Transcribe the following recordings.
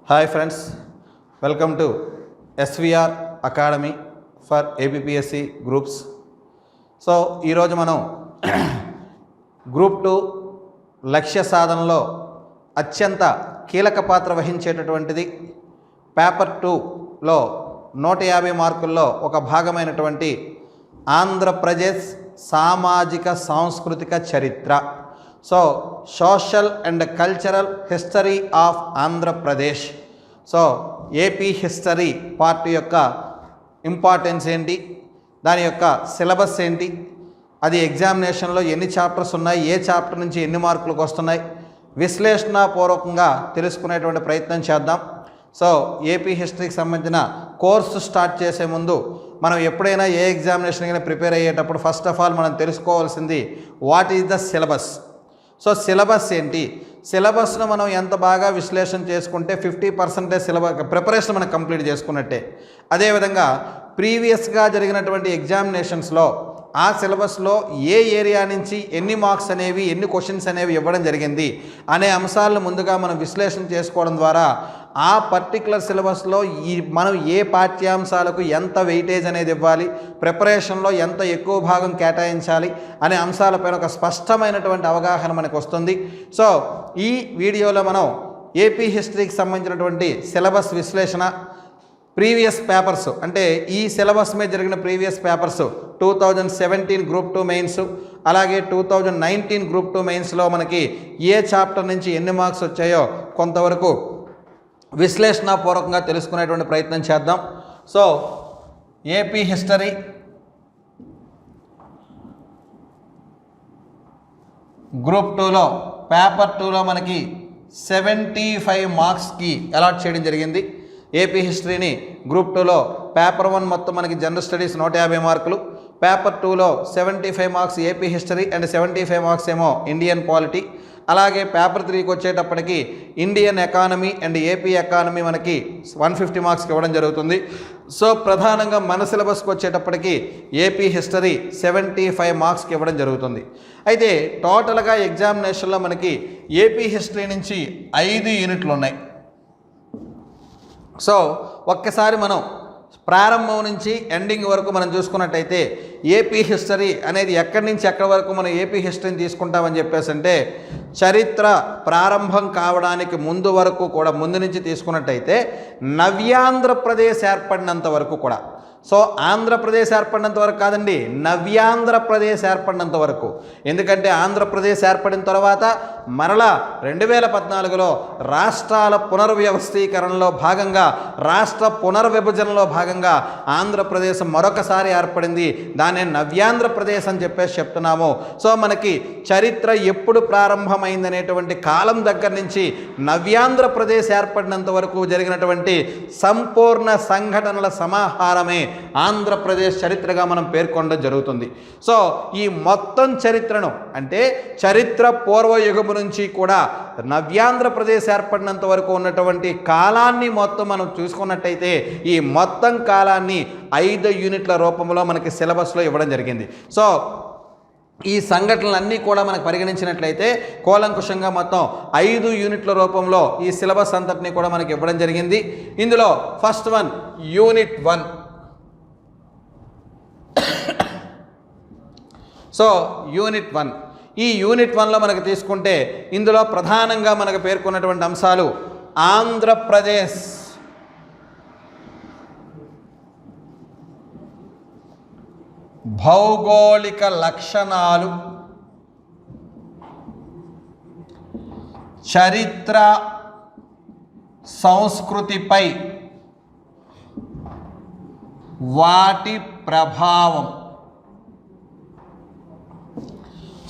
Hi friends, welcome to SVR academy for APPSC groups. So ఈరోజు మనం group 2 లక్ష్య సాధనలో అత్యంత కీలక పాత్ర వహించేటటువంటిది పేపర్ 2లో 150 మార్కుల్లో ఒక భాగమైనటువంటి ఆంధ్రప్రదేశ్ సామాజిక సాంస్కృతిక చరిత్ర. So social and cultural history of Andhra Pradesh. So AP history part యొక్క ఇంపార్టెన్స్ ఏంటి, దాని యొక్క సిలబస్ ఏంటి, అది ఎగ్జామినేషన్లో ఎన్ని చాప్టర్స్ ఉన్నాయి, ఏ చాప్టర్ నుంచి ఎన్ని మార్కులకు వస్తున్నాయి, విశ్లేషణపూర్వకంగా తెలుసుకునేటువంటి ప్రయత్నం చేద్దాం. సో ఏపీ హిస్టరీకి సంబంధించిన కోర్సు స్టార్ట్ చేసే ముందు మనం ఎప్పుడైనా ఏ ఎగ్జామినేషన్కి ప్రిపేర్ అయ్యేటప్పుడు ఫస్ట్ ఆఫ్ ఆల్ మనం తెలుసుకోవాల్సింది what is the syllabus. So syllabus ఏంటి, సిలబస్ను మనం ఎంత బాగా విశ్లేషణ చేసుకుంటే 50% సిలబస్ ప్రిపరేషన్ మనం కంప్లీట్ చేసుకున్నట్టే. అదేవిధంగా ప్రీవియస్గా జరిగినటువంటి ఎగ్జామినేషన్స్లో ఆ సిలబస్లో ఏ ఏరియా నుంచి ఎన్ని మార్క్స్ అనేవి, ఎన్ని క్వశ్చన్స్ అనేవి ఇవ్వడం జరిగింది అనే అంశాలను ముందుగా మనం విశ్లేషణ చేసుకోవడం ద్వారా ఆ పర్టికులర్ సిలబస్లో మనం ఏ పాఠ్యాంశాలకు ఎంత వెయిటేజ్ అనేది ఇవ్వాలి, ప్రిపరేషన్లో ఎంత ఎక్కువ భాగం కేటాయించాలి అనే అంశాలపైన ఒక స్పష్టమైనటువంటి అవగాహన మనకు వస్తుంది. సో ఈ వీడియోలో మనం ఏపీ హిస్టరీకి సంబంధించినటువంటి సిలబస్ విశ్లేషణ, ప్రీవియస్ పేపర్స్ అంటే ఈ సిలబస్ మీద జరిగిన ప్రీవియస్ పేపర్స్ 2017 గ్రూప్ 2 మెయిన్స్, అలాగే 2019 గ్రూప్ 2 మెయిన్స్లో మనకి ఏ చాప్టర్ నుంచి ఎన్ని మార్క్స్ వచ్చాయో కొంతవరకు విశ్లేషణపూర్వకంగా తెలుసుకునేటువంటి ప్రయత్నం చేద్దాం. సో ఏపీ హిస్టరీ గ్రూప్ 2లో పేపర్ 2లో మనకి 75 మార్క్స్కి అలాట్ చేయడం జరిగింది. ఏపీ హిస్టరీని గ్రూప్ 2లో పేపర్ 1 మొత్తం మనకి జనరల్ స్టడీస్ 150 మార్కులు, పేపర్ 2లో 75 marks AP history and 75 marks ఏమో ఇండియన్ పాలిటీ. అలాగే పేపర్ 3కి వచ్చేటప్పటికి Indian economy and AP economy మనకి 150 మార్క్స్కి ఇవ్వడం జరుగుతుంది. సో ప్రధానంగా మన సిలబస్కి వచ్చేటప్పటికి ఏపీ హిస్టరీ 75 మార్క్స్కి ఇవ్వడం జరుగుతుంది. అయితే టోటల్గా ఎగ్జామినేషన్లో మనకి ఏపీ హిస్టరీ నుంచి 5 యూనిట్లు ఉన్నాయి. సో ఒక్కసారి మనం ప్రారంభం నుంచి ఎండింగ్ వరకు మనం చూసుకున్నట్టయితే ఏపీ హిస్టరీ అనేది ఎక్కడి నుంచి ఎక్కడి వరకు మనం ఏపీ హిస్టరీని తీసుకుంటామని చెప్పేసి అంటే చరిత్ర ప్రారంభం కావడానికి ముందు వరకు కూడా, ముందు నుంచి తీసుకున్నట్టయితే నవ్యాంధ్రప్రదేశ్ ఏర్పడినంత వరకు కూడా. సో ఆంధ్రప్రదేశ్ ఏర్పడినంత వరకు కాదండి, నవ్యాంధ్రప్రదేశ్ ఏర్పడినంత వరకు. ఎందుకంటే ఆంధ్రప్రదేశ్ ఏర్పడిన తర్వాత మరలా 2014లో రాష్ట్రాల పునర్వ్యవస్థీకరణలో భాగంగా, రాష్ట్ర పునర్విభజనలో భాగంగా ఆంధ్రప్రదేశ్ మరొకసారి ఏర్పడింది. దాన్ని నవ్యాంధ్రప్రదేశ్ అని చెప్పేసి చెప్తున్నాము. సో మనకి చరిత్ర ఎప్పుడు ప్రారంభమైందనేటువంటి కాలం దగ్గర నుంచి నవ్యాంధ్రప్రదేశ్ ఏర్పడినంత వరకు జరిగినటువంటి సంపూర్ణ సంఘటనల సమాహారమే ఆంధ్రప్రదేశ్ చరిత్రగా మనం పేర్కొనడం జరుగుతుంది. సో ఈ మొత్తం చరిత్రను అంటే చరిత్ర పూర్వయుగము నుంచి కూడా నవ్యాంధ్రప్రదేశ్ ఏర్పడినంత వరకు ఉన్నటువంటి కాలాన్ని మొత్తం మనం చూసుకున్నట్టయితే ఈ మొత్తం కాలాన్ని 5 యూనిట్ల రూపంలో మనకి సిలబస్లో ఇవ్వడం జరిగింది. సో ఈ సంఘటనలన్నీ కూడా మనకు పరిగణించినట్లయితే కూలంకుషంగా మొత్తం 5 యూనిట్ల రూపంలో ఈ సిలబస్ అంతటినీ కూడా మనకి ఇవ్వడం జరిగింది. ఇందులో first one unit 1. So unit 1, ఈ యూనిట్ 1లో మనకు తీసుకుంటే ఇందులో ప్రధానంగా మనకు పేర్కొన్నటువంటి అంశాలు ఆంధ్రప్రదేశ్ భౌగోళిక లక్షణాలు, చరిత్ర సంస్కృతిపై వాటి ప్రభావం.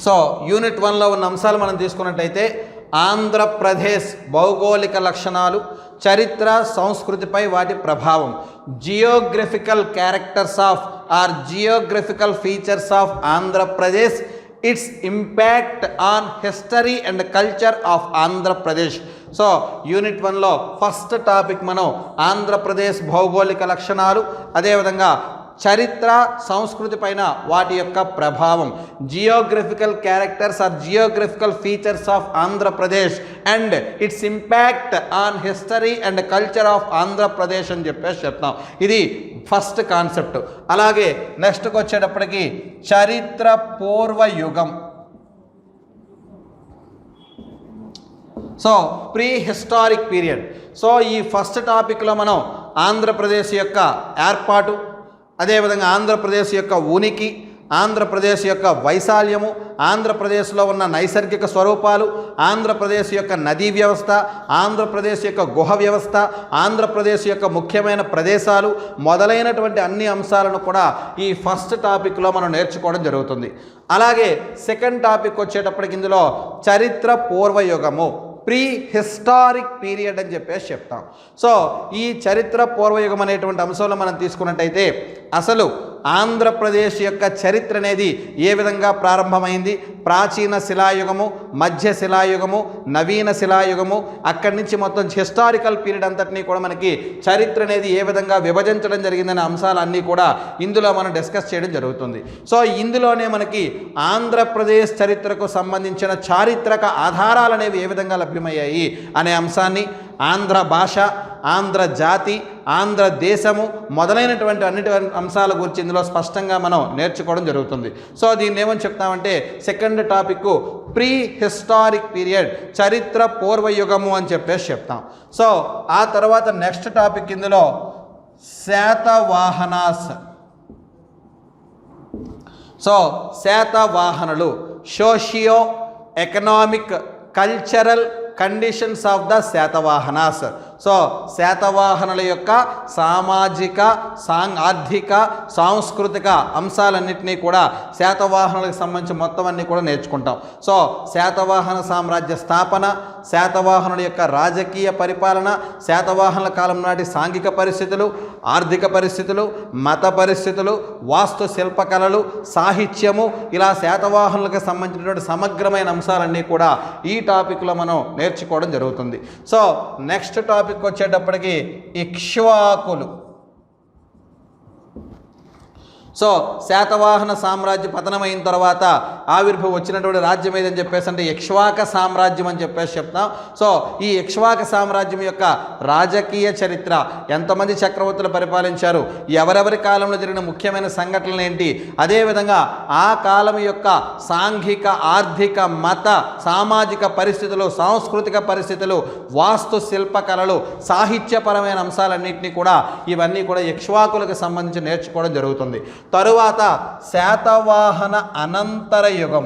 సో యూనిట్ 1లో ఉన్న అంశాలు మనం తీసుకున్నట్టయితే ఆంధ్రప్రదేశ్ భౌగోళిక లక్షణాలు, చరిత్ర సంస్కృతిపై వాటి ప్రభావం, geographical characters of or geographical features of Andhra Pradesh, its impact on history and culture of Andhra Pradesh. So unit 1లో ఫస్ట్ టాపిక్ మనం ఆంధ్రప్రదేశ్ భౌగోళిక లక్షణాలు, అదేవిధంగా చరిత్ర సంస్కృతి పైన వాటి యొక్క ప్రభావం, geographical characters or geographical features of Andhra Pradesh and its impact on history and culture of Andhra Pradesh అని చెప్పేసి చెప్తాం. ఇది ఫస్ట్ కాన్సెప్ట్. అలాగే నెక్స్ట్కి వచ్చేటప్పటికి చరిత్ర పూర్వ యుగం. So pre historic period. So ఈ ఫస్ట్ టాపిక్లో మనం ఆంధ్రప్రదేశ్ యొక్క ఏర్పాటు, అదేవిధంగా ఆంధ్రప్రదేశ్ యొక్క ఉనికి, ఆంధ్రప్రదేశ్ యొక్క వైశాల్యము, ఆంధ్రప్రదేశ్లో ఉన్న నైసర్గిక స్వరూపాలు, ఆంధ్రప్రదేశ్ యొక్క నదీ వ్యవస్థ, ఆంధ్రప్రదేశ్ యొక్క గుహ వ్యవస్థ, ఆంధ్రప్రదేశ్ యొక్క ముఖ్యమైన ప్రదేశాలు మొదలైనటువంటి అన్ని అంశాలను కూడా ఈ ఫస్ట్ టాపిక్లో మనం నేర్చుకోవడం జరుగుతుంది. అలాగే సెకండ్ టాపిక్ వచ్చేటప్పటికి ఇందులో చరిత్ర పూర్వయుగము, ప్రీ హిస్టారిక్ పీరియడ్ అని చెప్పేసి చెప్తాం. సో ఈ చరిత్ర పూర్వయుగం అనేటువంటి అంశంలో మనం తీసుకున్నట్టయితే అసలు ఆంధ్రప్రదేశ్ యొక్క చరిత్ర అనేది ఏ విధంగా ప్రారంభమైంది, ప్రాచీన శిలాయుగము, మధ్య శిలాయుగము, నవీన శిలాయుగము, అక్కడి నుంచి మొత్తం హిస్టారికల్ పీరియడ్ అంతటినీ కూడా మనకి చరిత్ర అనేది ఏ విధంగా విభజించడం జరిగిందనే అంశాలన్నీ కూడా ఇందులో మనం డిస్కస్ చేయడం జరుగుతుంది. సో ఇందులోనే మనకి ఆంధ్రప్రదేశ్ చరిత్రకు సంబంధించిన చారిత్రక ఆధారాలు అనేవి ఏ విధంగా లభ్యమయ్యాయి అనే అంశాన్ని, ఆంధ్ర భాష, ఆంధ్ర జాతి, ఆంధ్ర దేశము మొదలైనటువంటి అన్నిటి అంశాల గురించి ఇందులో స్పష్టంగా మనం నేర్చుకోవడం జరుగుతుంది. సో దీన్ని ఏమని చెప్తామంటే second topic prehistoric period, చరిత్ర పూర్వయుగము అని చెప్పేసి చెప్తాం. సో ఆ తర్వాత నెక్స్ట్ టాపిక్ ఇందులో శాతవాహనాస్. సో శాతవాహనులు, socio economic cultural conditions of the Satavahanas. So శాతవాహనుల యొక్క సామాజిక, ఆర్థిక, సాంస్కృతిక అంశాలన్నింటినీ కూడా శాతవాహనులకు సంబంధించి మొత్తం అన్నీ కూడా నేర్చుకుంటాం. సో శాతవాహన సామ్రాజ్య స్థాపన, శాతవాహనుల యొక్క రాజకీయ పరిపాలన, శాతవాహనుల కాలం నాటి సాంఘిక పరిస్థితులు, ఆర్థిక పరిస్థితులు, మత పరిస్థితులు, వాస్తు శిల్పకళలు, సాహిత్యము, ఇలా శాతవాహనులకు సంబంధించినటువంటి సమగ్రమైన అంశాలన్నీ కూడా ఈ టాపిక్లో మనం నేర్చుకోవడం జరుగుతుంది. సో నెక్స్ట్ టాపిక్ వచ్చేటప్పటికి ఇక్ష్వాకులు. సో శాతవాహన సామ్రాజ్య పతనమైన తర్వాత ఆవిర్భవం వచ్చినటువంటి రాజ్యం ఏదని చెప్పేసి అంటే ఇక్ష్వాక సామ్రాజ్యం అని చెప్పేసి చెప్తాం. సో ఈ ఇక్ష్వాక సామ్రాజ్యం యొక్క రాజకీయ చరిత్ర, ఎంతమంది చక్రవర్తులు పరిపాలించారు, ఎవరెవరి కాలంలో జరిగిన ముఖ్యమైన సంఘటనలు ఏంటి, అదేవిధంగా ఆ కాలం యొక్క సాంఘిక, ఆర్థిక, మత, సామాజిక పరిస్థితులు, సాంస్కృతిక పరిస్థితులు, వాస్తు శిల్పకళలు, సాహిత్యపరమైన అంశాలన్నింటినీ కూడా ఇవన్నీ కూడా ఇక్ష్వాకులకు సంబంధించి నేర్చుకోవడం జరుగుతుంది. తరువాత శాతవాహన అనంతర యుగం,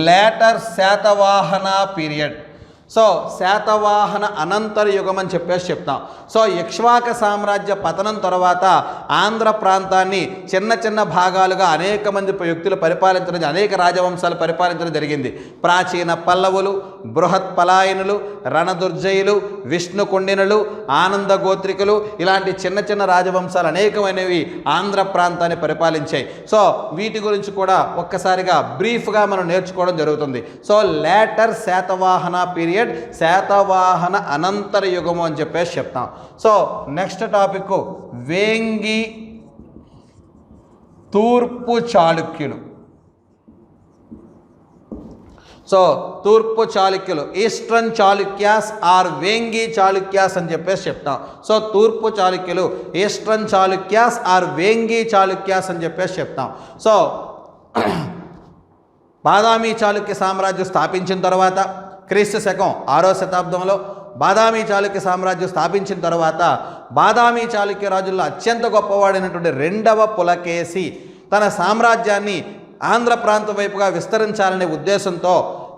later Satavahana period. So Satavahana అనంతర యుగం అని చెప్పేసి చెప్తాం. సో ఇక్ష్వాక సామ్రాజ్య పతనం తర్వాత ఆంధ్ర ప్రాంతాన్ని చిన్న చిన్న భాగాలుగా అనేక మంది వ్యక్తులు పరిపాలించడం, అనేక రాజవంశాలు పరిపాలించడం జరిగింది. ప్రాచీన పల్లవులు, బృహత్ పలాయనులు, రణదుర్జయులు, విష్ణుకుండినులు, ఆనంద గోత్రికులు, ఇలాంటి చిన్న చిన్న రాజవంశాలు అనేకమైనవి ఆంధ్ర ప్రాంతాన్ని పరిపాలించాయి. సో వీటి గురించి కూడా ఒక్కసారిగా బ్రీఫ్గా మనం నేర్చుకోవడం జరుగుతుంది. So later Satavahana period, Satavahana అనంతర యుగము అని చెప్పేసి చెప్తాం. సో నెక్స్ట్ టాపిక్ వేంగి తూర్పు చాళుక్యులు. సో తూర్పు చాళుక్యులు, ఈస్టర్న్ చాళుక్యాస్ ఆర్ వేంగి చాళుక్యాస్ అని చెప్పేసి చెప్తాం. సో తూర్పు చాళుక్యులు, ఈస్టర్న్ చాళుక్యాస్ ఆర్ వేంగి చాళుక్యాస్ అని చెప్పేసి చెప్తాం. సో బాదామి చాళుక్య సామ్రాజ్యం స్థాపించిన తర్వాత క్రీస్తు శకం 6వ శతాబ్దంలో బాదామి చాళుక్య సామ్రాజ్యం స్థాపించిన తర్వాత బాదామి చాళుక్య రాజుల్లో అత్యంత గొప్పవాడైనటువంటి 2వ పులకేశి తన సామ్రాజ్యాన్ని ఆంధ్ర ప్రాంతం వైపుగా విస్తరించాలనే ఉద్దేశంతో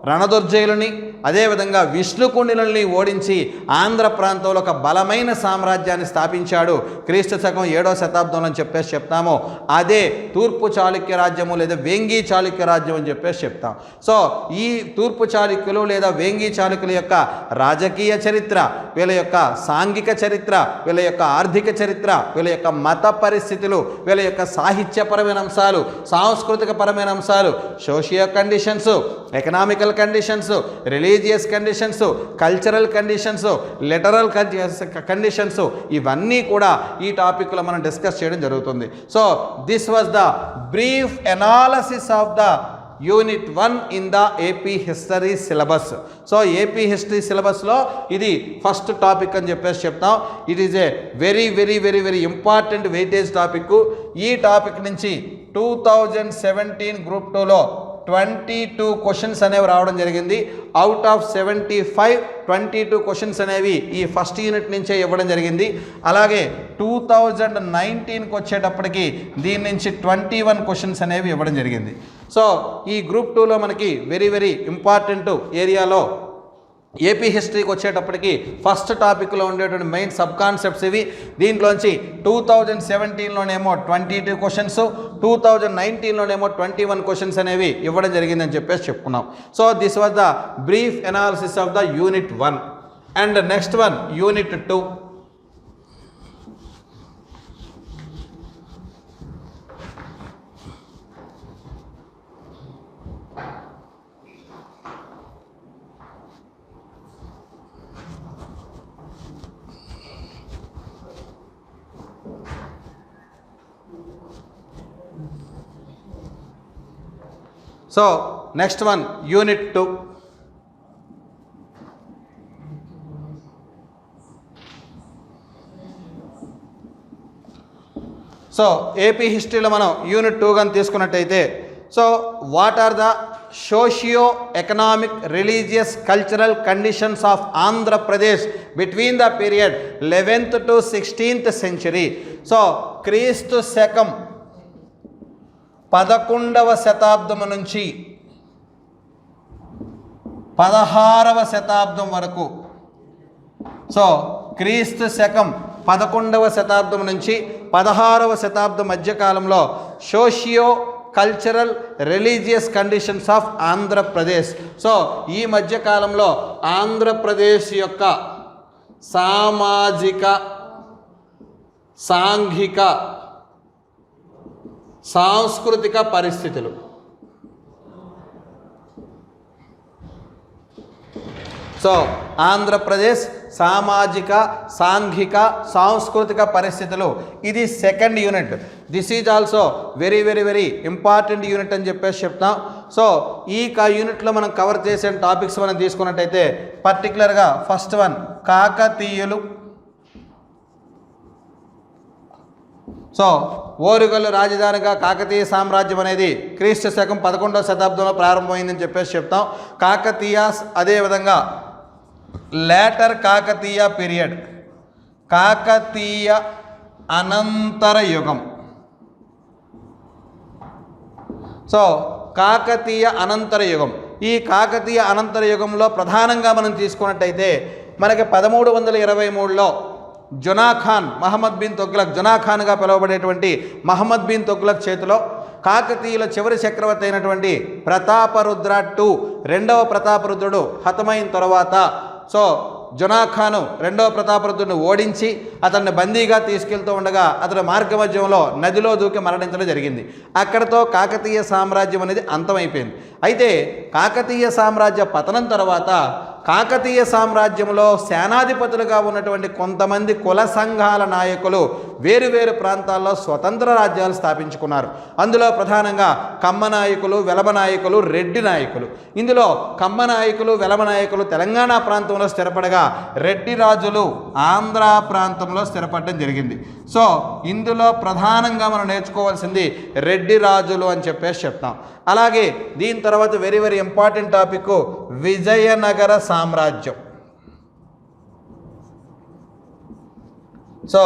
రణదుర్జయులని, అదేవిధంగా విష్ణుకుండినుల్ని ఓడించి ఆంధ్ర ప్రాంతంలో ఒక బలమైన సామ్రాజ్యాన్ని స్థాపించాడు. క్రీస్తు శకం 7వ శతాబ్దంలో అని చెప్పేసి చెప్తాము. అదే తూర్పు చాళుక్య రాజ్యము లేదా వేంగి చాళుక్య రాజ్యం అని చెప్పేసి చెప్తాం. సో ఈ తూర్పు చాళుక్యులు లేదా వేంగి చాళుక్యుల యొక్క రాజకీయ చరిత్ర, వీళ్ళ యొక్క సాంఘిక చరిత్ర, వీళ్ళ యొక్క ఆర్థిక చరిత్ర, వీళ్ళ యొక్క మత పరిస్థితులు, వీళ్ళ యొక్క సాహిత్యపరమైన అంశాలు, సాంస్కృతిక పరమైన అంశాలు, socio conditions, economical conditions, religious conditions, cultural conditions, literal conditions, ఇవన్నీ కూడా ఈ టాపిక్లో మనం డిస్కస్ చేయడం జరుగుతుంది. So this was the brief analysis of the unit 1 in the AP history syllabus. So AP history సిలబస్లో ఇది ఫస్ట్ టాపిక్ అని చెప్పేసి చెప్తాం. It is a very very very very important weightage topic. ఈ టాపిక్ నుంచి 2017 group 2లో 22 questions అనేవి రావడం జరిగింది. అవుట్ ఆఫ్ 75 22 క్వశ్చన్స్ అనేవి ఈ ఫస్ట్ యూనిట్ నుంచే ఇవ్వడం జరిగింది. అలాగే 2019కి వచ్చేటప్పటికి దీని నుంచి 21 క్వశ్చన్స్ అనేవి ఇవ్వడం జరిగింది. సో ఈ గ్రూప్ 2లో మనకి వెరీ వెరీ ఇంపార్టెంట్ ఏరియాలో ఏపీ హిస్టరీకి వచ్చేటప్పటికి ఫస్ట్ టాపిక్లో ఉండేటువంటి మెయిన్ సబ్ కాన్సెప్ట్స్ ఇవి. దీంట్లోంచి 2017లోనేమో 22 క్వశ్చన్స్, 2019లోనేమో 21 క్వశ్చన్స్ అనేవి ఇవ్వడం జరిగిందని చెప్పేసి చెప్పుకున్నాం. So this was the brief analysis of the unit 1 and next one unit 2. So next one unit 2. So AP హిస్టరీలో మనం యూనిట్ 2 కానీ తీసుకున్నట్టయితే, so what are the socio economic religious cultural conditions of Andhra Pradesh between the period 11th to 16th century. సో క్రీస్తు శకం 11వ శతాబ్దం నుంచి 16వ శతాబ్దం వరకు. సో క్రీస్తు శకం 11వ శతాబ్దం నుంచి 16వ శతాబ్దం మధ్యకాలంలో socio cultural religious conditions of Andhra Pradesh. So ఈ మధ్యకాలంలో ఆంధ్రప్రదేశ్ యొక్క సామాజిక, సాంఘిక, సాంస్కృతిక పరిస్థితులు. సో ఆంధ్రప్రదేశ్ సామాజిక, సాంఘిక, సాంస్కృతిక పరిస్థితులు, ఇది second unit. This is also very very very important unit అని చెప్పేసి చెప్తాం. సో ఈ యూనిట్లో మనం కవర్ చేసే టాపిక్స్ మనం తీసుకున్నట్టయితే పర్టికులర్గా ఫస్ట్ వన్ కాకతీయులు. సో ఓరుగల్లు రాజధానిగా కాకతీయ సామ్రాజ్యం అనేది క్రీస్తు శకం 11వ శతాబ్దంలో ప్రారంభమైందని చెప్పేసి చెప్తాం. కాకతీయాస్, అదేవిధంగా లేటర్ కాకతీయ పీరియడ్, కాకతీయ అనంతర యుగం. సో కాకతీయ అనంతర యుగం, ఈ కాకతీయ అనంతర యుగంలో ప్రధానంగా మనం తీసుకున్నట్టయితే మనకి 1323లో జునాఖాన్, మహమ్మద్ బిన్ తుగ్లక్, జునాఖాన్గా పిలువబడేటువంటి మహమ్మద్ బిన్ తుగ్లక్ చేతిలో కాకతీయుల చివరి చక్రవర్తి అయినటువంటి ప్రతాపరుద్ర II, రెండవ ప్రతాపరుద్రుడు హతమైన తర్వాత, సో జునాఖాను రెండవ ప్రతాపరుద్రుడిని ఓడించి అతన్ని బందీగా తీసుకెళ్తూ ఉండగా అతడు మార్గమధ్యంలో నదిలో దూకి మరణించడం జరిగింది. అక్కడితో కాకతీయ సామ్రాజ్యం అనేది అంతమైపోయింది. అయితే కాకతీయ సామ్రాజ్య పతనం తర్వాత కాకతీయ సామ్రాజ్యంలో సేనాధిపతులుగా ఉన్నటువంటి కొంతమంది కుల సంఘాల నాయకులు వేరువేరు ప్రాంతాల్లో స్వతంత్ర రాజ్యాలు స్థాపించుకున్నారు. అందులో ప్రధానంగా కమ్మ నాయకులు, వెలమ నాయకులు, రెడ్డి నాయకులు. ఇందులో కమ్మ నాయకులు, వెలమ నాయకులు తెలంగాణ ప్రాంతంలో స్థిరపడగా రెడ్డి రాజులు ఆంధ్ర ప్రాంతంలో స్థిరపడడం జరిగింది. సో ఇందులో ప్రధానంగా మనం నేర్చుకోవాల్సింది రెడ్డి రాజులు అని చెప్పేసి చెప్తాం. అలాగే దీని తర్వాత very very important topic Vijayanagara సామ్రాజ్యం. సో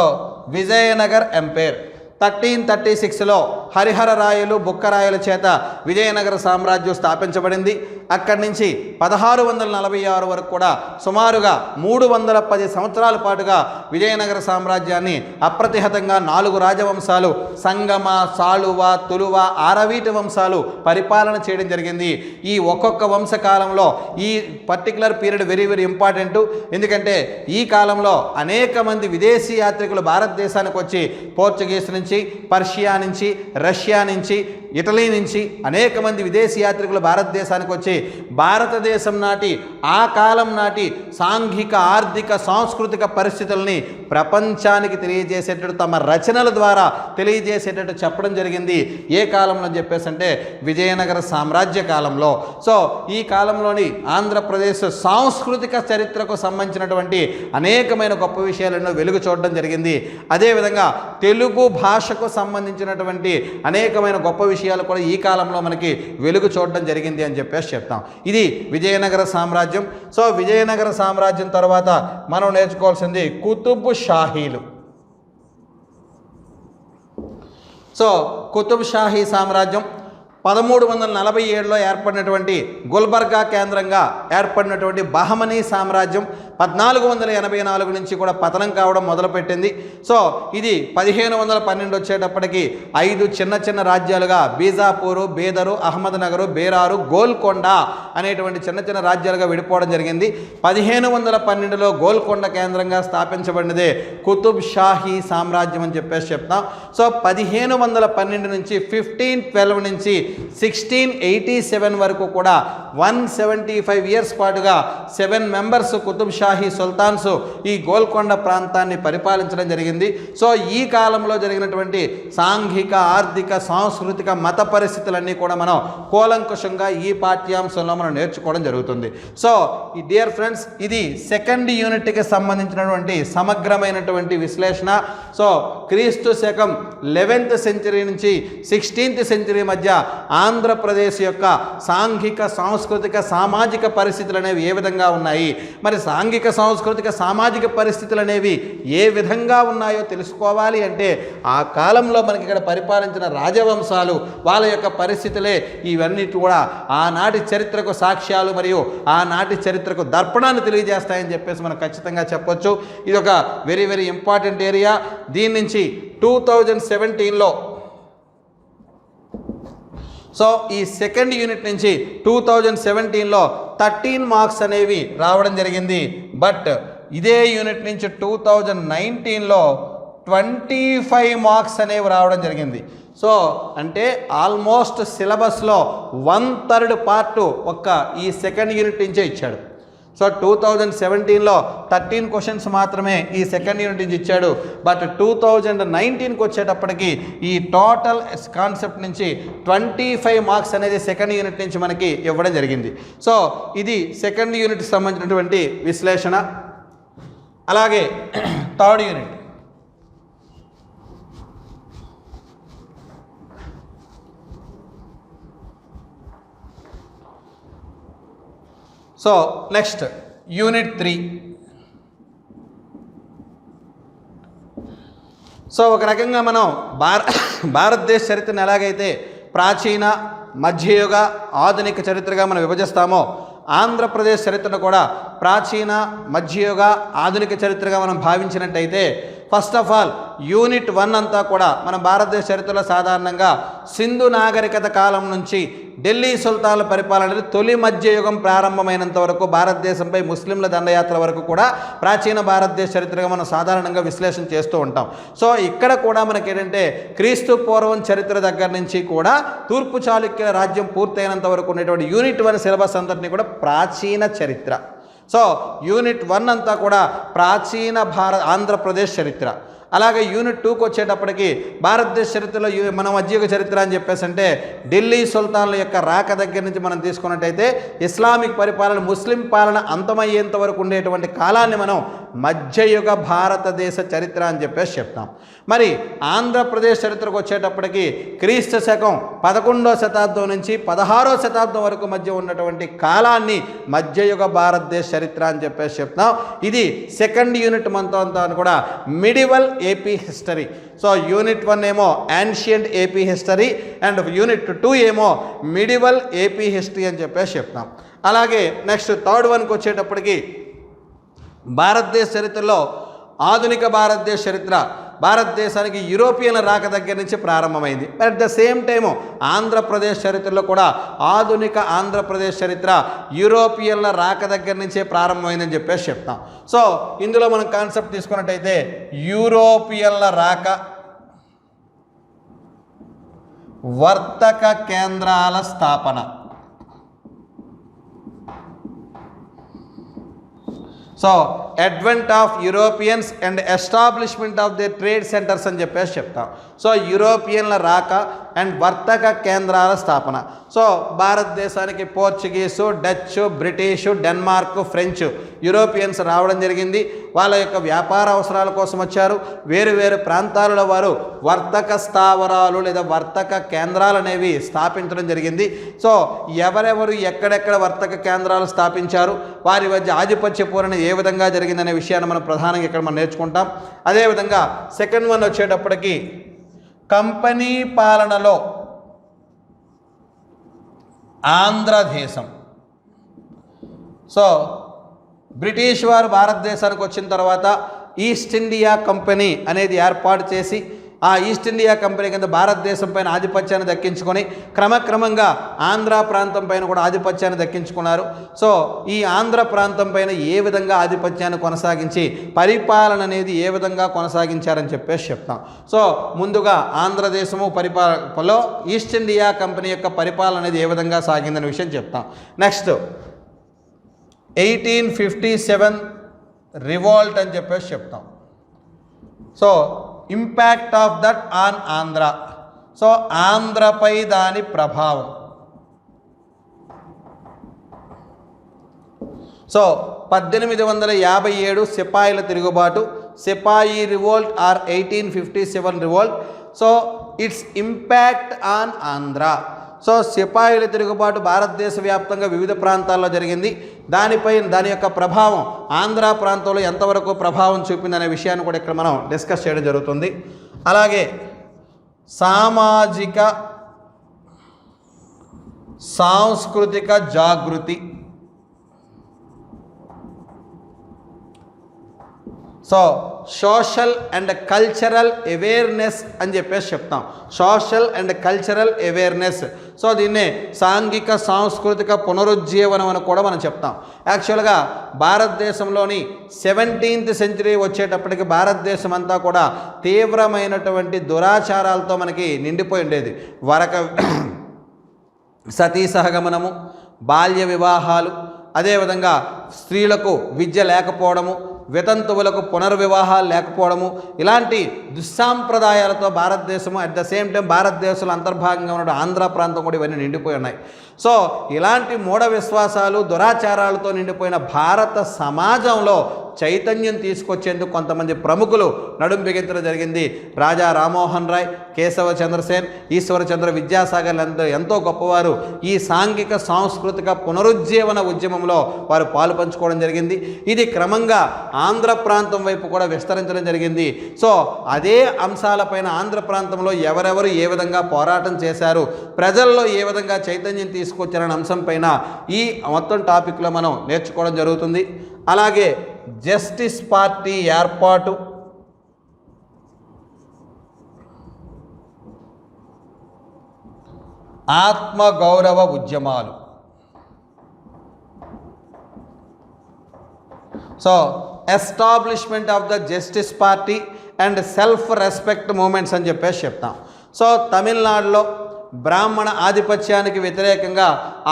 విజయనగర్ ఎంపైర్ 1336లో హరిహర రాయలు, బుక్కరాయల చేత విజయనగర సామ్రాజ్యం స్థాపించబడింది. అక్కడి నుంచి 1646 వరకు కూడా సుమారుగా 310 సంవత్సరాల పాటుగా విజయనగర సామ్రాజ్యాన్ని అప్రతిహతంగా 4 రాజవంశాలు సంగమ, సాళువ, తులువ, ఆరవీటి వంశాలు పరిపాలన చేయడం జరిగింది. ఈ ఒక్కొక్క వంశకాలంలో ఈ particular period very very important. ఎందుకంటే ఈ కాలంలో అనేక మంది విదేశీ యాత్రికులు భారతదేశానికి వచ్చి పోర్చుగీస్ నుంచి నుంచి, పర్షియా నుంచి, రష్యా నుంచి, ఇటలీ నుంచి అనేక మంది విదేశీ యాత్రికులు భారతదేశానికి వచ్చి భారతదేశం నాటి ఆ కాలం నాటి సాంఘిక, ఆర్థిక, సాంస్కృతిక పరిస్థితుల్ని ప్రపంచానికి తెలియజేసేటట్టు తమ రచనల ద్వారా తెలియజేసేటట్టు చెప్పడం జరిగింది. ఏ కాలంలో అని చెప్పేసి అంటే విజయనగర సామ్రాజ్య కాలంలో. సో ఈ కాలంలోని ఆంధ్రప్రదేశ్ సాంస్కృతిక చరిత్రకు సంబంధించినటువంటి అనేకమైన గొప్ప విషయాలను వెలుగు చూడడం జరిగింది. అదేవిధంగా తెలుగు భాషకు సంబంధించినటువంటి అనేకమైన గొప్ప విషయాలు కూడా ఈ కాలంలో మనకి వెలుగు చూడడం జరిగింది అని చెప్పేసి చెప్తాం. ఇది విజయనగర సామ్రాజ్యం. సో విజయనగర సామ్రాజ్యం తర్వాత మనం నేర్చుకోవాల్సింది కుతుబ్ షాహీలు. సో కుతుబ్ షాహీ సామ్రాజ్యం 1347లో ఏర్పడినటువంటి గుల్బర్గా కేంద్రంగా ఏర్పడినటువంటి బహమనీ సామ్రాజ్యం 1484 నుంచి కూడా పతనం కావడం మొదలుపెట్టింది. సో ఇది 1512 వచ్చేటప్పటికి 5 చిన్న చిన్న రాజ్యాలుగా బీజాపూరు, బీదరు, అహ్మద్నగరు, బేరారు, గోల్కొండ అనేటువంటి చిన్న చిన్న రాజ్యాలుగా విడిపోవడం జరిగింది. 1512లో గోల్కొండ కేంద్రంగా స్థాపించబడినదే కుతుబ్ షాహీ సామ్రాజ్యం అని చెప్పేసి చెప్తాం. సో 1512 నుంచి 1512 నుంచి 1687 వరకు కూడా 175 ఇయర్స్ పాటుగా 7 మెంబర్స్ కుతుబ్ షాహీ సుల్తాన్స్ ఈ గోల్కొండ ప్రాంతాన్ని పరిపాలించడం జరిగింది. సో ఈ కాలంలో జరిగినటువంటి సాంఘిక, ఆర్థిక, సాంస్కృతిక, మత పరిస్థితులన్నీ కూడా మనం కూలంకుషంగా ఈ పాఠ్యాంశంలో మనం నేర్చుకోవడం జరుగుతుంది. సో ఈ డియర్ ఫ్రెండ్స్, ఇది సెకండ్ యూనిట్కి సంబంధించినటువంటి సమగ్రమైనటువంటి విశ్లేషణ. సో క్రీస్తు శకం 11th సెంచరీ నుంచి 16th సెంచరీ మధ్య ఆంధ్రప్రదేశ్ యొక్క సాంఘిక, సాంస్కృతిక, సామాజిక పరిస్థితులు అనేవి ఏ విధంగా ఉన్నాయి, మరి సాంఘిక, సాంస్కృతిక, సామాజిక పరిస్థితులు అనేవి ఏ విధంగా ఉన్నాయో తెలుసుకోవాలి అంటే ఆ కాలంలో మనకి ఇక్కడ పరిపాలించిన రాజవంశాలు, వాళ్ళ యొక్క పరిస్థితులే ఇవన్నీ కూడా ఆనాటి చరిత్రకు సాక్ష్యాలు మరియు ఆనాటి చరిత్రకు దర్పణాన్ని తెలియజేస్తాయని చెప్పేసి మనం ఖచ్చితంగా చెప్పొచ్చు. ఇది ఒక వెరీ వెరీ ఇంపార్టెంట్ ఏరియా. దీని నుంచి 2017లో సో ఈ సెకండ్ యూనిట్ నుంచి 2017లో 13 మార్క్స్ అనేవి రావడం జరిగింది. బట్ ఇదే యూనిట్ నుంచి 2019లో 25 మార్క్స్ అనేవి రావడం జరిగింది. సో అంటే ఆల్మోస్ట్ సిలబస్లో 1/3 పార్ట్ ఒక్క ఈ సెకండ్ యూనిట్ నుంచే ఇచ్చాడు. సో 2017లో 13 క్వశ్చన్స్ మాత్రమే ఈ సెకండ్ యూనిట్ నుంచి ఇచ్చాడు. బట్ 2019కి వచ్చేటప్పటికి ఈ టోటల్ కాన్సెప్ట్ నుంచి 25 మార్క్స్ అనేది సెకండ్ యూనిట్ నుంచి మనకి ఇవ్వడం జరిగింది. సో ఇది సెకండ్ యూనిట్కి సంబంధించినటువంటి విశ్లేషణ. అలాగే third unit. So next unit 3. So ఒక రకంగా మనం భారతదేశ చరిత్రను ఎలాగైతే ప్రాచీన, మధ్యయుగ, ఆధునిక చరిత్రగా మనం విభజిస్తామో ఆంధ్రప్రదేశ్ చరిత్రను కూడా ప్రాచీన, మధ్యయుగ, ఆధునిక చరిత్రగా మనం భావించినట్టయితే ఫస్ట్ ఆఫ్ ఆల్ యూనిట్ 1 అంతా కూడా మన భారతదేశ చరిత్రలో సాధారణంగా సింధు నాగరికత కాలం నుంచి ఢిల్లీ సుల్తాన్ల పరిపాలన తొలి మధ్యయుగం ప్రారంభమైనంత వరకు భారతదేశంపై ముస్లింల దండయాత్ర వరకు కూడా ప్రాచీన భారతదేశ చరిత్రగా మనం సాధారణంగా విశ్లేషణ చేస్తూ ఉంటాం. సో ఇక్కడ కూడా మనకి ఏంటంటే క్రీస్తు పూర్వం చరిత్ర దగ్గర నుంచి కూడా తూర్పు చాళుక్యుల రాజ్యం పూర్తయినంత వరకు ఉన్నటువంటి యూనిట్ 1 సిలబస్ అంతటిని కూడా ప్రాచీన చరిత్ర. సో యూనిట్ 1 అంతా కూడా ప్రాచీన ఆంధ్రప్రదేశ్ చరిత్ర. అలాగే యూనిట్ 2కి వచ్చేటప్పటికి భారతదేశ చరిత్రలో మన మధ్యయుగ చరిత్ర అని చెప్పేసి అంటే ఢిల్లీ సుల్తాన్ల యొక్క రాక దగ్గర నుంచి మనం తీసుకున్నట్టయితే ఇస్లామిక్ పరిపాలన, ముస్లిం పాలన అంతమయ్యేంత వరకు ఉండేటువంటి కాలాన్ని మనం మధ్యయుగ భారతదేశ చరిత్ర అని చెప్పేసి చెప్తాం. మరి ఆంధ్రప్రదేశ్ చరిత్రకు వచ్చేటప్పటికి క్రీస్తు శకం 11వ శతాబ్దం నుంచి 16వ శతాబ్దం వరకు మధ్య ఉన్నటువంటి కాలాన్ని మధ్యయుగ భారతదేశ చరిత్ర అని చెప్పేసి చెప్తాం. ఇది సెకండ్ యూనిట్ అంతా కూడా medieval AP history. So unit 1 ఏమో ancient AP history and unit 2 ఏమో మిడివల్ ఏపీ హిస్టరీ అని చెప్పేసి చెప్తాం. అలాగే నెక్స్ట్ థర్డ్ 1కి వచ్చేటప్పటికి భారతదేశ చరిత్రలో ఆధునిక భారతదేశ చరిత్ర భారతదేశానికి యూరోపియన్ల రాక దగ్గర నుంచి ప్రారంభమైంది. At the same time Andhra Pradesh చరిత్రలో కూడా ఆధునిక ఆంధ్రప్రదేశ్ చరిత్ర యూరోపియన్ల రాక దగ్గర నుంచే ప్రారంభమైందని చెప్పేసి చెప్తాం. సో ఇందులో మనం కాన్సెప్ట్ తీసుకున్నట్టయితే యూరోపియన్ల రాక, వర్తక కేంద్రాల స్థాపన. So advent of Europeans and establishment of the trade centres అని చెప్పేసి చెప్తాం. సో యూరోపియన్ల రాక అండ్ వర్తక కేంద్రాల స్థాపన. సో భారతదేశానికి Portuguese, Dutch, British, Denmark, French Europeans రావడం జరిగింది. వాళ్ళ యొక్క వ్యాపార అవసరాల కోసం వచ్చారు. వేరు వేరు ప్రాంతాలలో వారు వర్తక స్థావరాలు లేదా వర్తక కేంద్రాలు అనేవి స్థాపించడం జరిగింది. సో ఎవరెవరు ఎక్కడెక్కడ వర్తక కేంద్రాలు స్థాపించారు, వారి మధ్య ఆధిపత్య పోరణ ఏ విధంగా జరిగిందనే విషయాన్ని మనం ప్రధానంగా ఇక్కడ మనం నేర్చుకుంటాం. అదేవిధంగా సెకండ్ వన్ వచ్చేటప్పటికి కంపెనీ పాలనలో ఆంధ్రదేశం. సో బ్రిటిష్ వారు భారతదేశానికి వచ్చిన తర్వాత ఈస్ట్ ఇండియా కంపెనీ అనేది ఏర్పాటు చేసి ఆ ఈస్ట్ ఇండియా కంపెనీ కింద భారతదేశం పైన ఆధిపత్యాన్ని దక్కించుకొని క్రమక్రమంగా ఆంధ్ర ప్రాంతం పైన కూడా ఆధిపత్యాన్ని దక్కించుకున్నారు. సో ఈ ఆంధ్ర ప్రాంతం పైన ఏ విధంగా ఆధిపత్యాన్ని కొనసాగించి పరిపాలన అనేది ఏ విధంగా కొనసాగించారని చెప్పేసి చెప్తాం. సో ముందుగా ఆంధ్రదేశము పరిపాలనలో ఈస్ట్ ఇండియా కంపెనీ యొక్క పరిపాలన అనేది ఏ విధంగా సాగిందనే విషయం చెప్తాం. నెక్స్ట్ 1857 రివాల్ట్ అని చెప్పేసి చెప్తాం. So impact of that on Andhra. So ఆంధ్రపై దాని ప్రభావం. సో 1857 సిపాయిల తిరుగుబాటు, sepoy revolt or 1857 revolt. So its impact on Andhra. So సిపాయిల తిరుగుబాటు భారతదేశ వ్యాప్తంగా వివిధ ప్రాంతాల్లో జరిగింది. దాని యొక్క ప్రభావం ఆంధ్ర ప్రాంతంలో ఎంతవరకు ప్రభావం చూపిందనే విషయాన్ని కూడా ఇక్కడ మనం డిస్కస్ చేయడం జరుగుతుంది. అలాగే సామాజిక సాంస్కృతిక జాగృతి. So social and cultural awareness అని చెప్పేసి చెప్తాం. Social and cultural awareness. So దీన్నే సాంఘిక సాంస్కృతిక పునరుజ్జీవనం అని కూడా మనం చెప్తాం. యాక్చువల్గా భారతదేశంలోని 17th సెంచరీ వచ్చేటప్పటికి భారతదేశం అంతా కూడా తీవ్రమైనటువంటి దురాచారాలతో మనకి నిండిపోయి ఉండేది. సతీ సహగమనము, బాల్య వివాహాలు, అదేవిధంగా స్త్రీలకు విద్య లేకపోవడము, వితంతువులకు పునర్వివాహాలు లేకపోవడము, ఇలాంటి దుస్సాంప్రదాయాలతో భారతదేశము అట్ ద సేమ్ టైం భారతదేశంలో అంతర్భాగంగా ఉన్న ఆంధ్ర ప్రాంతం కూడా ఇవన్నీ నిండిపోయి ఉన్నాయి. సో ఇలాంటి మూఢ విశ్వాసాలు దురాచారాలతో నిండిపోయిన భారత సమాజంలో చైతన్యం తీసుకొచ్చేందుకు కొంతమంది ప్రముఖులు నడుం బిగించడం జరిగింది. రాజా రామ్మోహన్ రాయ్, కేశవ చంద్రసేన్, ఈశ్వరచంద్ర విద్యాసాగర్ ఎంతో గొప్పవారు ఈ సాంఘిక సాంస్కృతిక పునరుజ్జీవన ఉద్యమంలో వారు పాలు పంచుకోవడం జరిగింది. ఇది క్రమంగా ఆంధ్ర ప్రాంతం వైపు కూడా విస్తరించడం జరిగింది. సో అదే అంశాలపైన ఆంధ్ర ప్రాంతంలో ఎవరెవరు ఏ విధంగా పోరాటం చేశారు, ప్రజల్లో ఏ విధంగా చైతన్యం తీసుకొచ్చారనే అంశం పైన ఈ మొత్తం టాపిక్లో మనం నేర్చుకోవడం జరుగుతుంది. అలాగే జస్టిస్ పార్టీ ఏర్పాటు, ఆత్మగౌరవ ఉద్యమాలు. So establishment of the Justice Party and self respect movements అని చెప్పేసి చెప్తాం. సో తమిళనాడులో బ్రాహ్మణ ఆధిపత్యానికి వ్యతిరేకంగా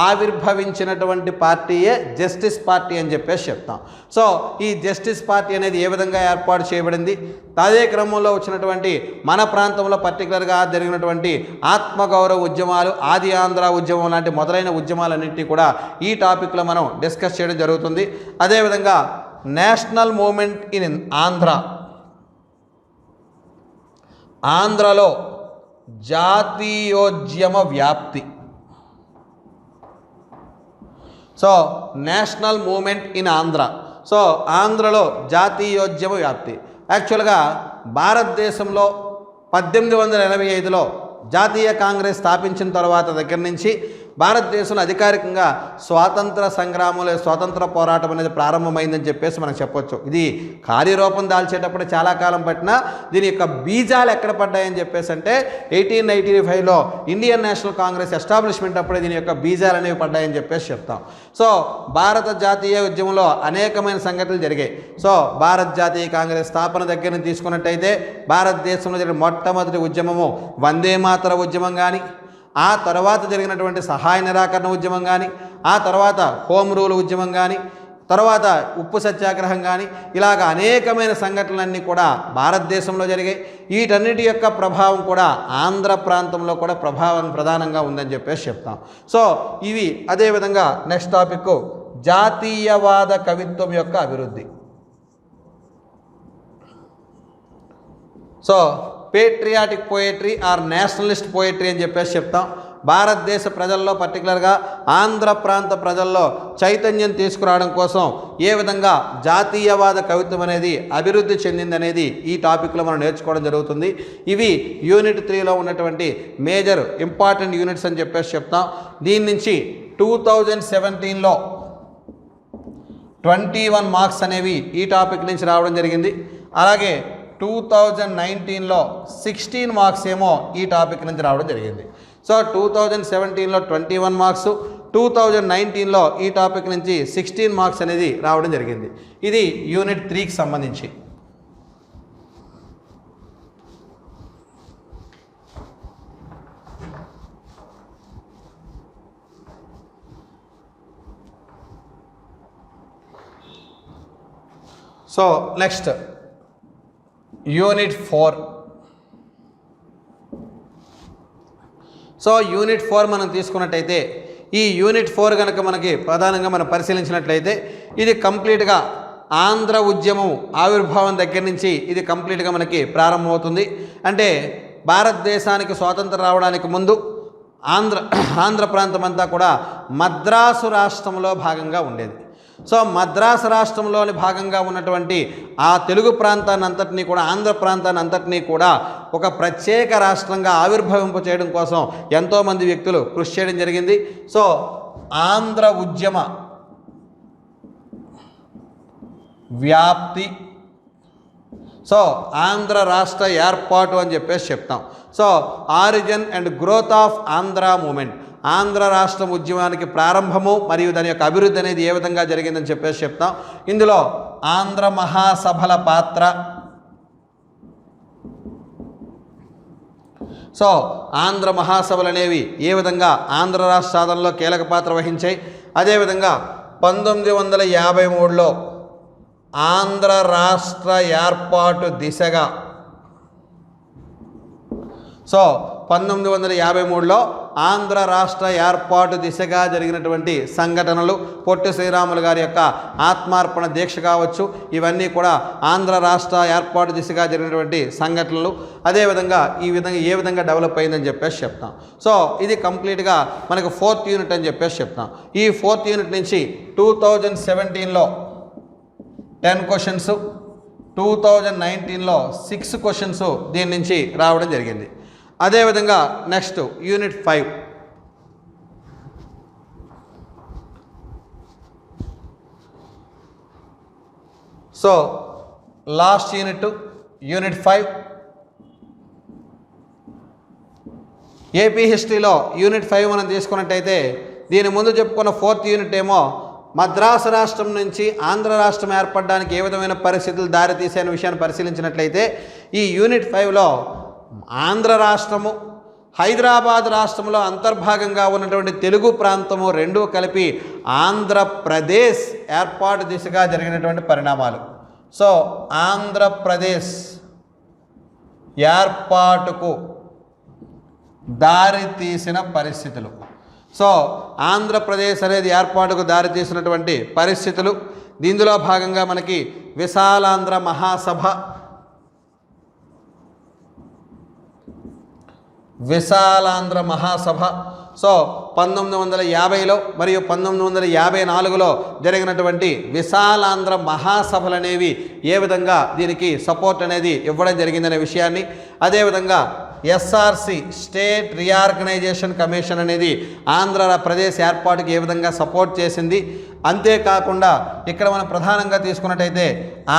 ఆవిర్భవించినటువంటి పార్టీయే జస్టిస్ పార్టీ అని చెప్పేసి చెప్తాం. సో ఈ జస్టిస్ పార్టీ అనేది ఏ విధంగా ఏర్పాటు చేయబడింది, అదే క్రమంలో వచ్చినటువంటి మన ప్రాంతంలో పర్టికులర్గా జరిగినటువంటి ఆత్మగౌరవ ఉద్యమాలు, ఆది ఆంధ్ర ఉద్యమం లాంటి మొదలైన ఉద్యమాలన్నింటినీ కూడా ఈ టాపిక్లో మనం డిస్కస్ చేయడం జరుగుతుంది. అదేవిధంగా నేషనల్ మూమెంట్ ఇన్ ఆంధ్ర. ఆంధ్రలో జాతీయోద్యమ వ్యాప్తి. So national movement in Andhra. So ఆంధ్రలో జాతీయోద్యమ వ్యాప్తి. యాక్చువల్గా భారతదేశంలో 1885లో జాతీయ కాంగ్రెస్ స్థాపించిన తర్వాత దగ్గర నుంచి భారతదేశంలో అధికారికంగా స్వాతంత్ర సంగ్రామంలో స్వాతంత్ర పోరాటం అనేది ప్రారంభమైందని చెప్పేసి మనం చెప్పొచ్చు. ఇది కార్యరూపం దాల్చేటప్పుడు చాలా కాలం పట్టినా దీని యొక్క బీజాలు ఎక్కడ పడ్డాయని చెప్పేసి అంటే 1885లో ఇండియన్ నేషనల్ కాంగ్రెస్ ఎస్టాబ్లిష్మెంట్ అప్పుడే దీని యొక్క బీజాలు అనేవి పడ్డాయని చెప్పేసి చెప్తాం. సో భారత జాతీయ ఉద్యమంలో అనేకమైన సంఘటనలు జరిగాయి. సో భారత జాతీయ కాంగ్రెస్ స్థాపన దగ్గర నుంచి తీసుకున్నట్టయితే భారతదేశంలో జరిగిన మొట్టమొదటి ఉద్యమము వందే మాతర ఉద్యమం కానీ, ఆ తర్వాత జరిగినటువంటి సహాయ నిరాకరణ ఉద్యమం కానీ, ఆ తర్వాత హోమ్ రూల్ ఉద్యమం కానీ, తర్వాత ఉప్పు సత్యాగ్రహం కానీ, ఇలాగ అనేకమైన సంఘటనలన్నీ కూడా భారతదేశంలో జరిగాయి. వీటన్నిటి యొక్క ప్రభావం కూడా ఆంధ్ర ప్రాంతంలో కూడా ప్రభావం ప్రధానంగా ఉందని చెప్పేసి చెప్తాం. సో ఇవి అదేవిధంగా నెక్స్ట్ టాపిక్ జాతీయవాద కవిత్వం యొక్క అభివృద్ధి. So patriotic poetry or nationalist poetry అని చెప్పేసి చెప్తాం. భారతదేశ ప్రజల్లో పర్టికులర్గా ఆంధ్ర ప్రాంత ప్రజల్లో చైతన్యం తీసుకురావడం కోసం ఏ విధంగా జాతీయవాద కవిత్వం అనేది అభివృద్ధి చెందిందనేది ఈ టాపిక్లో మనం నేర్చుకోవడం జరుగుతుంది. ఇవి యూనిట్ 3లో ఉన్నటువంటి మేజర్ ఇంపార్టెంట్ యూనిట్స్ అని చెప్పేసి చెప్తాం. దీని నుంచి 2017లో 21 మార్క్స్ అనేవి ఈ టాపిక్ నుంచి రావడం జరిగింది. అలాగే 2019లో 16 మార్క్స్ ఏమో ఈ టాపిక్ నుంచి రావడం జరిగింది. సో 2017లో 21 మార్క్స్, 2019లో ఈ టాపిక్ నుంచి 16 మార్క్స్ అనేది రావడం జరిగింది. ఇది యూనిట్ 3కి సంబంధించి. So next unit 4. So unit 4 మనం తీసుకున్నట్టయితే ఈ యూనిట్ 4 కనుక మనకి ప్రధానంగా మనం పరిశీలించినట్లయితే ఇది కంప్లీట్గా ఆంధ్ర ఉద్యమం ఆవిర్భావం దగ్గర నుంచి ఇది కంప్లీట్గా మనకి ప్రారంభమవుతుంది. అంటే భారతదేశానికి స్వాతంత్రం రావడానికి ముందు ఆంధ్ర ప్రాంతం అంతా కూడా మద్రాసు రాష్ట్రంలో భాగంగా ఉండేది. సో మద్రాసు రాష్ట్రంలోని భాగంగా ఉన్నటువంటి ఆ తెలుగు ప్రాంతాన్ని అంతటినీ కూడా ఆంధ్ర ప్రాంతాన్ని అంతటినీ కూడా ఒక ప్రత్యేక రాష్ట్రంగా ఆవిర్భవింప చేయడం కోసం ఎంతోమంది వ్యక్తులు కృషి చేయడం జరిగింది. సో ఆంధ్ర ఉద్యమ వ్యాప్తి, సో ఆంధ్ర రాష్ట్ర ఏర్పాటు అని చెప్పేసి చెప్తాం. So origin and growth of Andhra movement, Andhra రాష్ట్రం ఉద్యమానికి ప్రారంభము మరియు దాని యొక్క అభివృద్ధి అనేది ఏ విధంగా జరిగిందని చెప్పేసి చెప్తాం. ఇందులో ఆంధ్ర మహాసభల పాత్ర, సో ఆంధ్ర మహాసభలు అనేవి ఏ విధంగా ఆంధ్ర రాష్ట్ర సాధనలో కీలక పాత్ర వహించాయి. అదేవిధంగా 1953లో ఆంధ్ర రాష్ట్ర ఏర్పాటు దిశగా, సో 1953లో ఆంధ్ర రాష్ట్ర ఏర్పాటు దిశగా జరిగినటువంటి సంఘటనలు, పొట్టి శ్రీరాములు గారి యొక్క ఆత్మార్పణ దీక్ష కావచ్చు, ఇవన్నీ కూడా ఆంధ్ర రాష్ట్ర ఏర్పాటు దిశగా జరిగినటువంటి సంఘటనలు. అదేవిధంగా ఈ విధంగా ఏ విధంగా డెవలప్ అయిందని చెప్పేసి చెప్తాం. సో ఇది కంప్లీట్గా మనకు 4th యూనిట్ అని చెప్పేసి చెప్తాం. ఈ 4th యూనిట్ నుంచి 2017లో 10 క్వశ్చన్స్, 2019లో 6 క్వశ్చన్స్ దీని నుంచి రావడం జరిగింది. అదేవిధంగా next unit 5. So last unit 5 AP హిస్టరీలో యూనిట్ 5 మనం తీసుకున్నట్టయితే దీని ముందు చెప్పుకున్న 4th యూనిట్ ఏమో మద్రాసు రాష్ట్రం నుంచి ఆంధ్ర రాష్ట్రం ఏర్పడడానికి ఏ విధమైన పరిస్థితులు దారితీసే విషయాన్ని పరిశీలించినట్లయితే ఈ యూనిట్ 5లో ఆంధ్ర రాష్ట్రము, హైదరాబాద్ రాష్ట్రంలో అంతర్భాగంగా ఉన్నటువంటి తెలుగు ప్రాంతము రెండూ కలిపి ఆంధ్రప్రదేశ్ ఏర్పాటు దిశగా జరిగినటువంటి పరిణామాలు. సో ఆంధ్రప్రదేశ్ ఏర్పాటుకు దారి తీసిన పరిస్థితులు, సో ఆంధ్రప్రదేశ్ అనేది ఏర్పాటుకు దారి తీసినటువంటి పరిస్థితులు. దీనిలో భాగంగా మనకి విశాలాంధ్ర మహాసభ, సో 1950లో మరియు 1954లో జరిగినటువంటి విశాలాంధ్ర మహాసభలు అనేవి ఏ విధంగా దీనికి సపోర్ట్ అనేది ఇవ్వడం జరిగిందనే విషయాన్ని, అదేవిధంగా ఎస్ఆర్సి స్టేట్ రీఆర్గనైజేషన్ కమిషన్ అనేది ఆంధ్రప్రదేశ్ ఏర్పాటుకి ఏ విధంగా సపోర్ట్ చేసింది. అంతేకాకుండా ఇక్కడ మనం ప్రధానంగా తీసుకున్నట్టయితే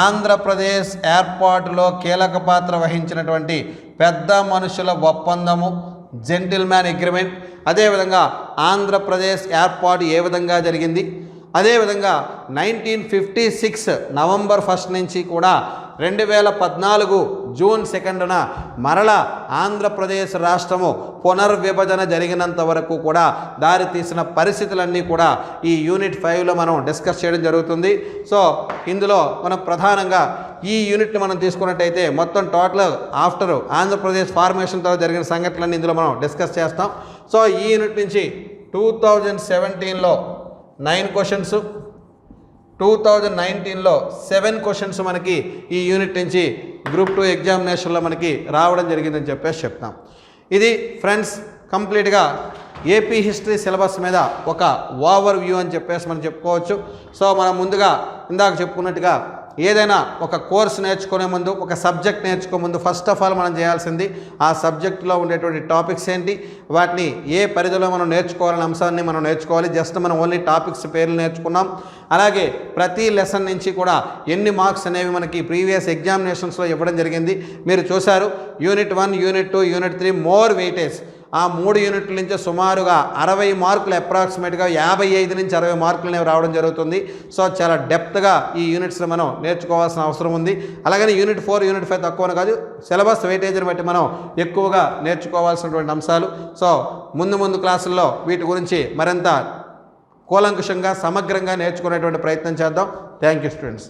ఆంధ్రప్రదేశ్ ఏర్పాటులో కీలక పాత్ర వహించినటువంటి పెద్ద మనుషుల ఒప్పందము, జెంటిల్మ్యాన్ అగ్రిమెంట్, అదేవిధంగా ఆంధ్రప్రదేశ్ ఏర్పాటు ఏ విధంగా జరిగింది, అదేవిధంగా 1956 నవంబర్ 1 నుంచి కూడా 2014 జూన్ 2న మరల ఆంధ్రప్రదేశ్ రాష్ట్రము పునర్విభజన జరిగినంత వరకు కూడా దారితీసిన పరిస్థితులన్నీ కూడా ఈ యూనిట్ 5లో మనం డిస్కస్ చేయడం జరుగుతుంది. సో ఇందులో మనం ప్రధానంగా ఈ యూనిట్ని మనం తీసుకున్నట్టయితే మొత్తం టోటల్ ఆఫ్టర్ ఆంధ్రప్రదేశ్ ఫార్మేషన్ తర్వాత జరిగిన సంఘటనలన్నీ ఇందులో మనం డిస్కస్ చేస్తాం. సో ఈ యూనిట్ నుంచి 2017లో 9 క్వశ్చన్స్, 2019లో 7 క్వశ్చన్స్ మనకి ఈ యూనిట్ నుంచి గ్రూప్ 2 ఎగ్జామినేషన్లో మనకి రావడం జరిగిందని చెప్పేసి చెప్తాం. ఇది ఫ్రెండ్స్ కంప్లీట్గా ఏపీ హిస్టరీ సిలబస్ మీద ఒక ఓవర్ వ్యూ అని చెప్పేసి మనం చెప్పుకోవచ్చు. సో మనం ముందుగా ఇందాక చెప్పుకున్నట్టుగా ఏదైనా ఒక కోర్స్ నేర్చుకునే ముందు, ఒక సబ్జెక్ట్ నేర్చుకునే ముందు ఫస్ట్ ఆఫ్ ఆల్ మనం చేయాల్సింది ఆ సబ్జెక్టులో ఉండేటువంటి టాపిక్స్ ఏంటి, వాటిని ఏ పరిధిలో మనం నేర్చుకోవాలనే అంశాన్ని మనం నేర్చుకోవాలి. జస్ట్ మనం ఓన్లీ టాపిక్స్ పేర్లు నేర్చుకున్నాం. అలాగే ప్రతి లెసన్ నుంచి కూడా ఎన్ని మార్క్స్ అనేవి మనకి ప్రీవియస్ ఎగ్జామినేషన్స్లో ఇవ్వడం జరిగింది మీరు చూశారు. Unit 1, unit 2, unit 3 more weightage. ఆ 3 యూనిట్ల నుంచి సుమారుగా 60 మార్కులు, అప్రాక్సిమేట్గా 55 నుంచి 60 మార్కులు అనేవి రావడం జరుగుతుంది. సో చాలా డెప్త్గా ఈ యూనిట్స్ని మనం నేర్చుకోవాల్సిన అవసరం ఉంది. అలాగని యూనిట్ 4, యూనిట్ 5 తక్కువని కాదు, సిలబస్ వెయిటేజ్ని బట్టి మనం ఎక్కువగా నేర్చుకోవాల్సినటువంటి అంశాలు. సో ముందు క్లాసుల్లో వీటి గురించి మరింత కూలంకుషంగా సమగ్రంగా నేర్చుకునేటువంటి ప్రయత్నం చేద్దాం. Thank you students.